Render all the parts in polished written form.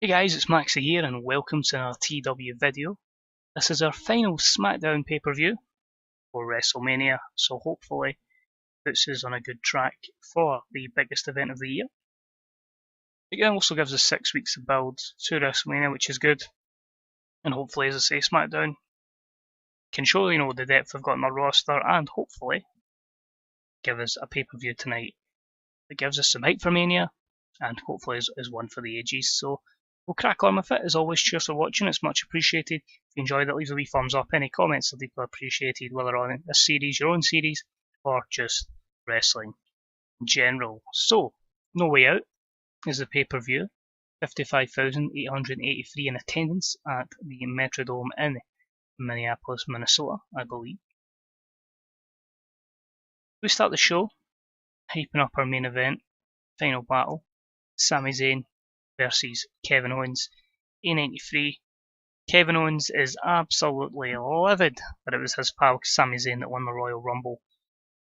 Hey guys, it's Max here and welcome to another TEW video. This is our final SmackDown pay-per-view for WrestleMania, so hopefully puts us on a good track for the biggest event of the year. It also gives us 6 weeks to build to WrestleMania, which is good. And hopefully, as I say, SmackDown can show the depth they've got in their roster and hopefully give us a pay-per-view tonight that gives us some hype for Mania and hopefully is one for the ages. So we'll crack on with it. As always, cheers for watching, it's much appreciated. If you enjoyed it, leave a wee thumbs up. Any comments are deeply appreciated, whether on this series, your own series, or just wrestling in general. So, No Way Out is the pay-per-view. 55,883 in attendance at the Metrodome in Minneapolis, Minnesota, I believe. We start the show, hyping up our main event, final battle, Sami Zayn versus Kevin Owens, A93. Kevin Owens is absolutely livid that it was his pal Sami Zayn that won the Royal Rumble.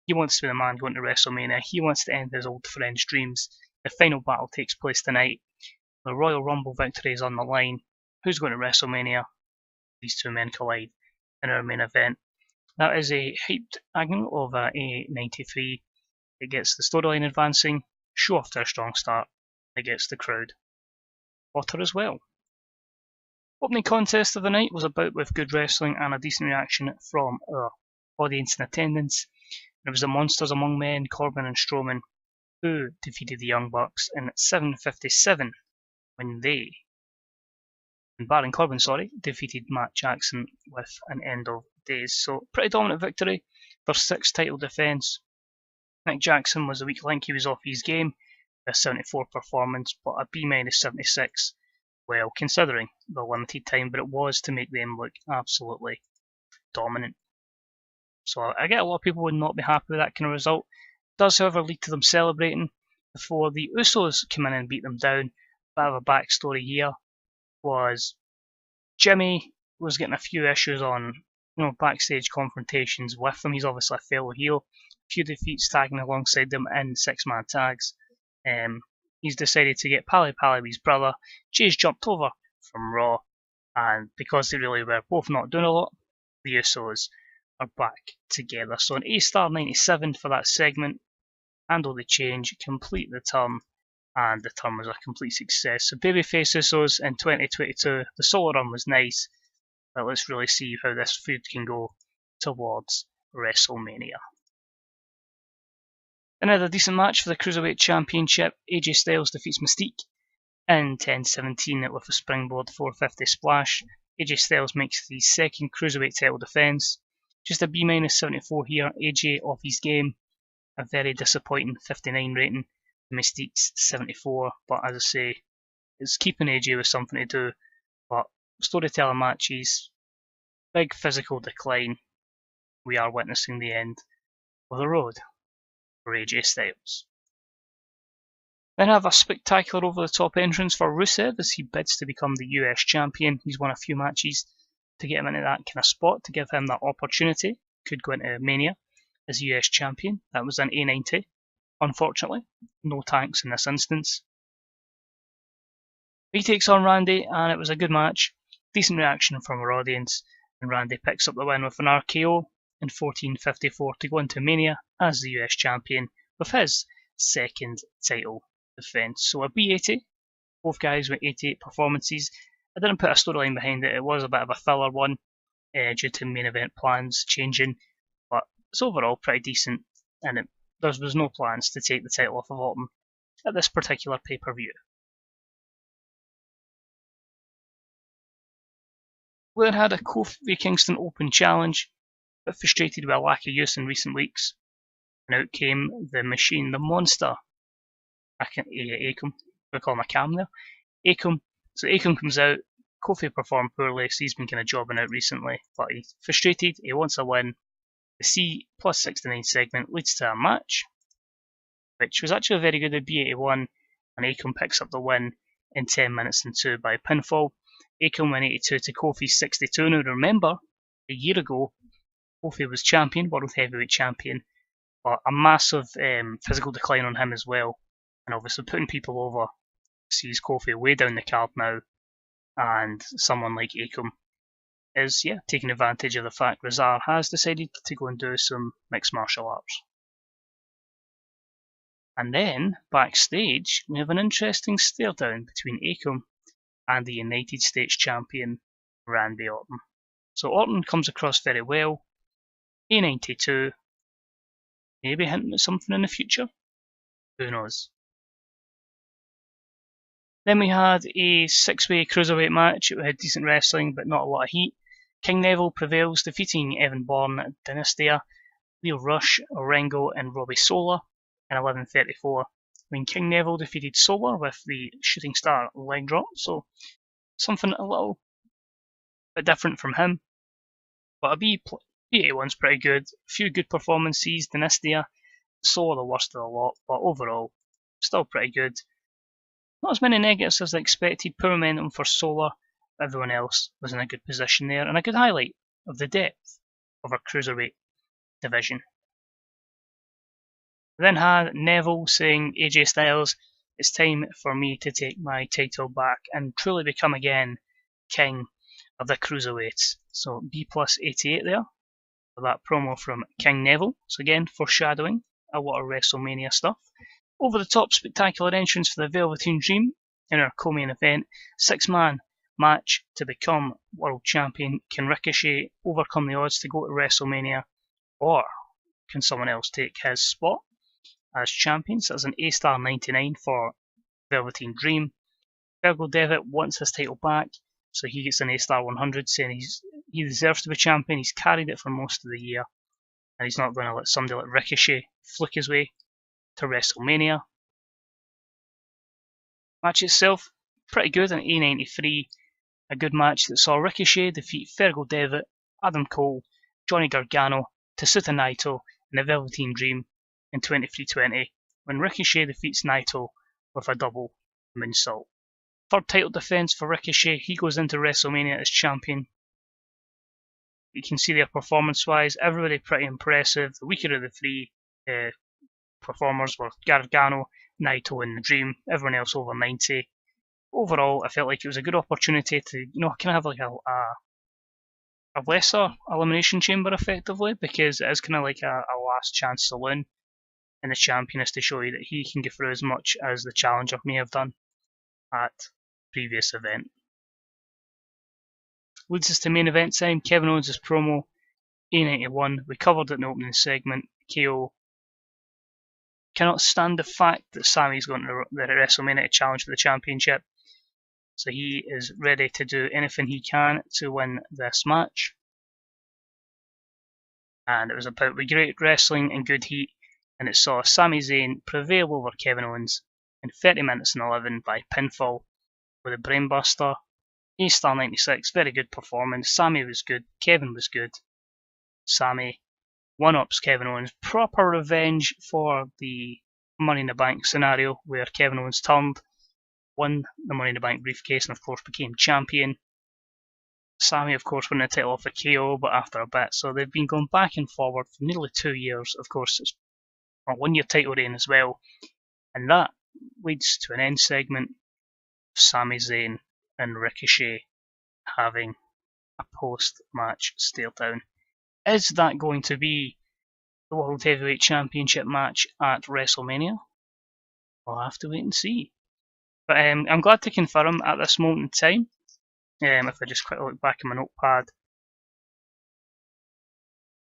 He wants to be the man going to WrestleMania. He wants to end his old friend's dreams. The final battle takes place tonight. The Royal Rumble victory is on the line. Who's going to WrestleMania? These two men collide in our main event. That is a hyped angle of A93. It gets the storyline advancing, show off to a strong start. It gets the crowd hotter as well. Opening contest of the night was a bout with good wrestling and a decent reaction from our audience in attendance. It was the Monsters Among Men, Corbin and Strowman, who defeated the Young Bucks in 7:57 when Baron Corbin, defeated Matt Jackson with an end of days. So pretty dominant victory for 6th title defence. Nick Jackson was a weak link, he was off his game. A 74 performance, but a B-76, well, considering the limited time, but it was to make them look absolutely dominant. So I get a lot of people would not be happy with that kind of result. It does, however, lead to them celebrating before the Usos come in and beat them down. Bit of a backstory here was Jimmy was getting a few issues on backstage confrontations with them. He's obviously a fellow heel. A few defeats tagging alongside them in 6-man tags. He's decided to get Pally with his brother. Jay's jumped over from Raw, and because they really were both not doing a lot, the Usos are back together. So an A-star 97 for that segment. Handle the change, complete the turn, and the turn was a complete success. So babyface Usos in 2022, the solo run was nice, but let's really see how this feud can go towards WrestleMania. Another decent match for the Cruiserweight Championship. AJ Styles defeats Mystique in 10:17 with a springboard 450 splash. AJ Styles makes the 2nd Cruiserweight title defence. Just a B-74 here. AJ off his game. A very disappointing 59 rating. Mystique's 74, but as I say, it's keeping AJ with something to do. But storytelling matches, big physical decline. We are witnessing the end of the road for AJ Styles. Then have a spectacular over-the-top entrance for Rusev as he bids to become the US champion. He's won a few matches to get him into that kind of spot, to give him that opportunity. Could go into Mania as US champion. That was an A90. Unfortunately, no tanks in this instance. He takes on Randy and it was a good match. Decent reaction from our audience, and Randy picks up the win with an RKO in 14:54 to go into Mania as the US champion with his 2nd title defence. So a B80, both guys with 88 performances. I didn't put a storyline behind it, it was a bit of a filler one due to main event plans changing, but it's overall pretty decent, and there was no plans to take the title off of Orton at this particular pay-per-view. We then had a Kofi Kingston Open Challenge, but frustrated with a lack of use in recent weeks. And out came the machine, the monster. Akam. We call him Akam there. Akam. So Akam comes out. Kofi performed poorly, so he's been kind of jobbing out recently. But he's frustrated. He wants a win. The C plus 69 segment leads to a match, which was actually very good at B81. And Akam picks up the win in 10 minutes and 2 by pinfall. Akam win 82 to Kofi's 62. Now remember, a year ago, Kofi was champion, World Heavyweight Champion, but a massive physical decline on him as well, and obviously putting people over sees Kofi way down the card now, and someone like Akam is taking advantage of the fact Razar has decided to go and do some mixed martial arts. And then, backstage, we have an interesting stare down between Akam and the United States champion, Randy Orton. So Orton comes across very well. A92, maybe hinting at something in the future? Who knows? Then we had a 6-way cruiserweight match. It had decent wrestling, but not a lot of heat. King Neville prevails, defeating Evan Bourne, Dynastia, Leo Rush, Orengo, and Robbie Sola in 11:34. When King Neville defeated Sola with the shooting star leg drop, so something a little bit different from him. But a B81's pretty good. A few good performances. Dynastia, Sola the worst of the lot, but overall, still pretty good. Not as many negatives as I expected. Poor momentum for Sola. Everyone else was in a good position there, and a good highlight of the depth of our cruiserweight division. We then had Neville saying, AJ Styles, it's time for me to take my title back and truly become again king of the cruiserweights. So B plus 88 there for that promo from King Neville. So again, foreshadowing a lot of WrestleMania stuff. Over the top spectacular entrance for the Velveteen Dream in our co-main event. 6-man match to become world champion. Can Ricochet overcome the odds to go to WrestleMania, or can someone else take his spot as champion? So that's an A-star 99 for Velveteen Dream. Virgil Devitt wants his title back, so he gets an A-star 100, saying he deserves to be champion. He's carried it for most of the year, and he's not going to let somebody like Ricochet flick his way to WrestleMania. Match itself, pretty good, an A93. A good match that saw Ricochet defeat Virgil Devitt, Adam Cole, Johnny Gargano, Tetsuya Naito, and the Velveteen Dream in 23:20, when Ricochet defeats Naito with a double moonsault. Third title defense for Ricochet. He goes into WrestleMania as champion. You can see there performance-wise, everybody pretty impressive. The weaker of the three performers were Gargano, Naito, and the Dream. Everyone else over 90. Overall, I felt like it was a good opportunity to, kind of have like a lesser elimination chamber effectively, because it is kind of like a last chance saloon, and the champion is to show you that he can get through as much as the challenger may have done at previous event. Leads us to main event time. Kevin Owens' promo, A91. We covered it in the opening segment. KO cannot stand the fact that Sammy's going to the WrestleMania to challenge for the championship. So he is ready to do anything he can to win this match. And it was about the great wrestling and good heat, and it saw Sami Zayn prevail over Kevin Owens in 30 minutes and 11 by pinfall with a brainbuster. A-star 96, very good performance. Sami was good, Kevin was good. Sami one-ups Kevin Owens. Proper revenge for the Money in the Bank scenario where Kevin Owens turned, won the Money in the Bank briefcase, and of course became champion. Sami, of course, won the title off a KO, but after a bit. So they've been going back and forward for nearly 2 years. Of course, it's a 1-year title reign as well. And that leads to an end segment of Sami Zayn and Ricochet having a post-match stare-down. Is that going to be the World Heavyweight Championship match at WrestleMania? We'll have to wait and see. But I'm glad to confirm at this moment in time, if I just quickly look back in my notepad,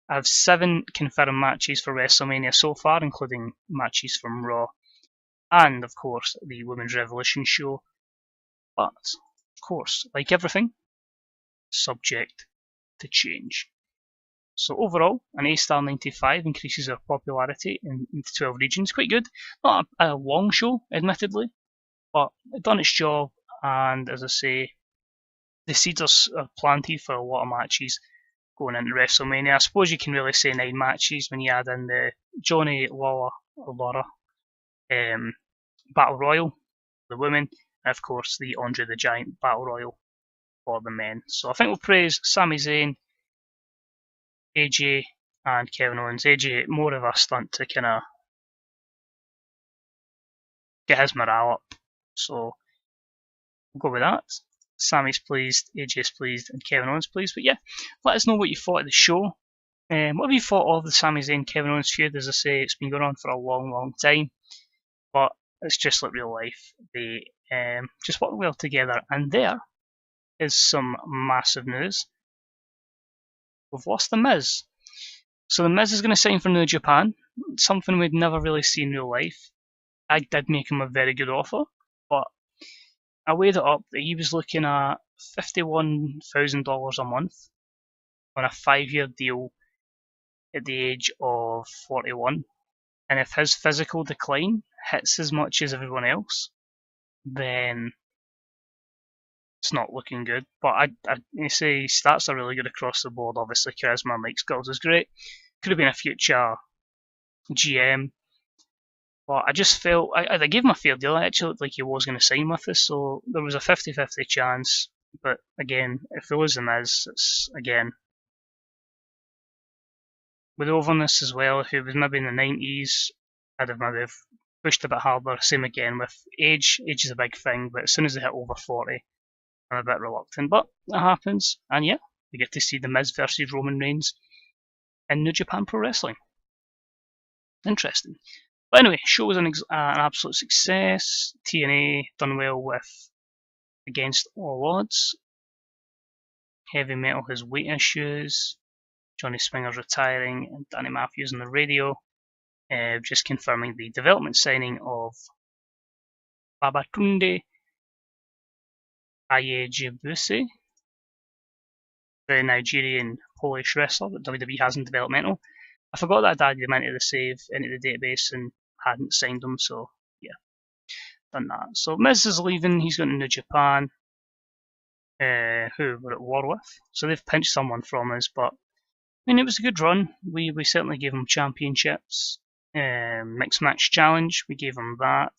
I have 7 confirmed matches for WrestleMania so far, including matches from Raw and, of course, the Women's Revolution show. But, of course, like everything, subject to change. So overall, an A-star 95 increases our popularity in 12 regions. Quite good. Not a long show, admittedly, but it done its job, and as I say, the seeds are planted for a lot of matches going into WrestleMania. I suppose you can really say 9 matches when you add in the Johnny Laura Battle Royal for the women, and of course the Andre the Giant Battle Royal for the men. So I think we'll praise Sami Zayn, AJ, and Kevin Owens. AJ, more of a stunt to kind of get his morale up. So We'll go with that. Sammy's pleased, AJ's pleased, and Kevin Owens pleased. But yeah, let us know what you thought of the show. What have you thought of the Sami Zayn Kevin Owens feud? As I say, it's been going on for a long time, but it's just like real life. They just work well together. And there is some massive news. We've lost The Miz. So The Miz is going to sign for New Japan, something we'd never really seen in real life. I did make him a very good offer, but I weighed it up that he was looking at $51,000 a month on a 5-year deal at the age of 41. And if his physical decline hits as much as everyone else, then it's not looking good. But I say stats are really good across the board. Obviously, charisma, mic skills is great. Could have been a future GM. But I just felt, I gave him a fair deal. I actually looked like he was going to sign with us, so there was a 50-50 chance. But again, if there was The Miz, it's again, with overness as well, if it was maybe in the 90s, I'd have maybe pushed a bit harder. Same again with age. Age is a big thing, but as soon as they hit over 40, I'm a bit reluctant. But it happens, and yeah, we get to see The Miz versus Roman Reigns in New Japan Pro Wrestling. Interesting. But anyway, show was an absolute success. TNA done well with Against All Odds. Heavy Metal has weight issues. Johnny Swinger's retiring, and Danny Matthews on the radio. Just confirming the development signing of Babatunde Ayejibuse, the Nigerian Polish wrestler that WWE has in developmental. I forgot that I'd added him into the save, into the database, and hadn't signed him, so yeah, done that. So Miz is leaving, he's going to New Japan, who we're at war with. So they've pinched someone from us, but I mean, it was a good run. We certainly gave them championships. Mixed match challenge, we gave him that.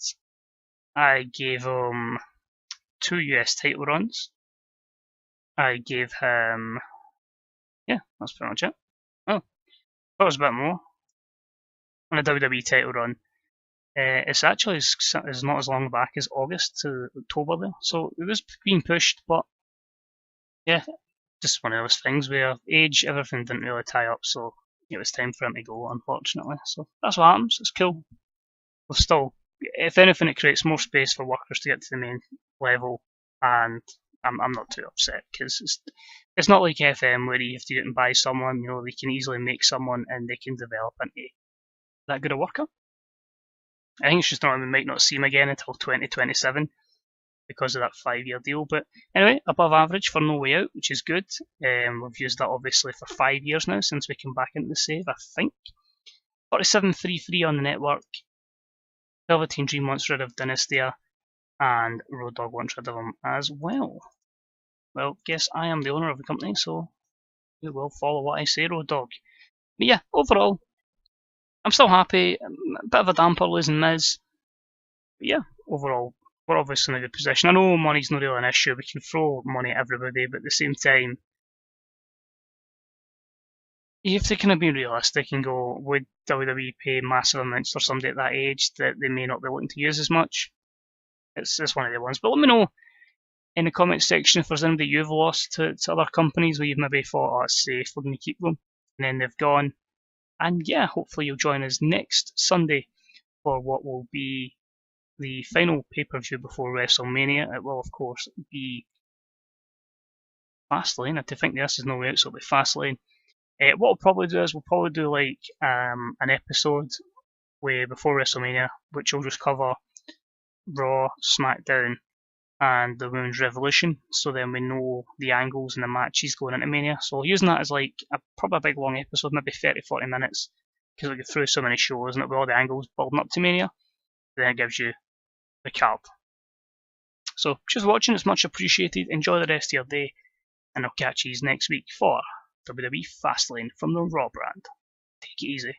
I gave him 2 US title runs. I gave him, yeah, that's pretty much it. Oh, that was a bit more. On a WWE title run. It's actually is not as long back as August to October there, so it was being pushed, but yeah, just one of those things where age, everything didn't really tie up, so it was time for him to go, unfortunately. So that's what happens. It's cool. We'll still, if anything, it creates more space for workers to get to the main level, and I'm not too upset because it's not like FM where you have to get and buy someone. You know, they can easily make someone and they can develop into that good a worker. I think it's just not we might not see him again until 2027 because of that 5-year deal. But anyway, above average for No Way Out, which is good. We've used that obviously for 5 years now since we came back into the save, I think. 47.33 on the network. Velveteen Dream wants rid of Dynastia, and Road Dogg wants rid of him as well. Well, guess I am the owner of the company, so you will follow what I say, Road Dogg. But yeah, overall, I'm still happy. A bit of a damper losing Miz. But yeah, overall, we're obviously in a good position. I know money's not really an issue. We can throw money at everybody, but at the same time, you have to kind of be realistic and go, would WWE pay massive amounts for somebody at that age that they may not be looking to use as much? It's one of the ones. But let me know in the comments section if there's anybody you've lost to other companies where you've maybe thought, oh, it's safe, we're going to keep them, and then they've gone. And yeah, hopefully you'll join us next Sunday for what will be the final pay-per-view before WrestleMania. It will, of course, be Fastlane. I think this is No Way Out, so it'll be Fastlane. What we'll probably do is we'll probably do like an episode where before WrestleMania, which will just cover Raw, SmackDown, and the Women's Revolution, so then we know the angles and the matches going into Mania. So using that as like probably a big long episode, maybe 30-40 minutes, because we go through so many shows and it'll be all the angles building up to Mania. Then it gives you the card. So just watching, it's much appreciated. Enjoy the rest of your day, and I'll catch you next week for WWE Fastlane from the Raw brand. Take it easy.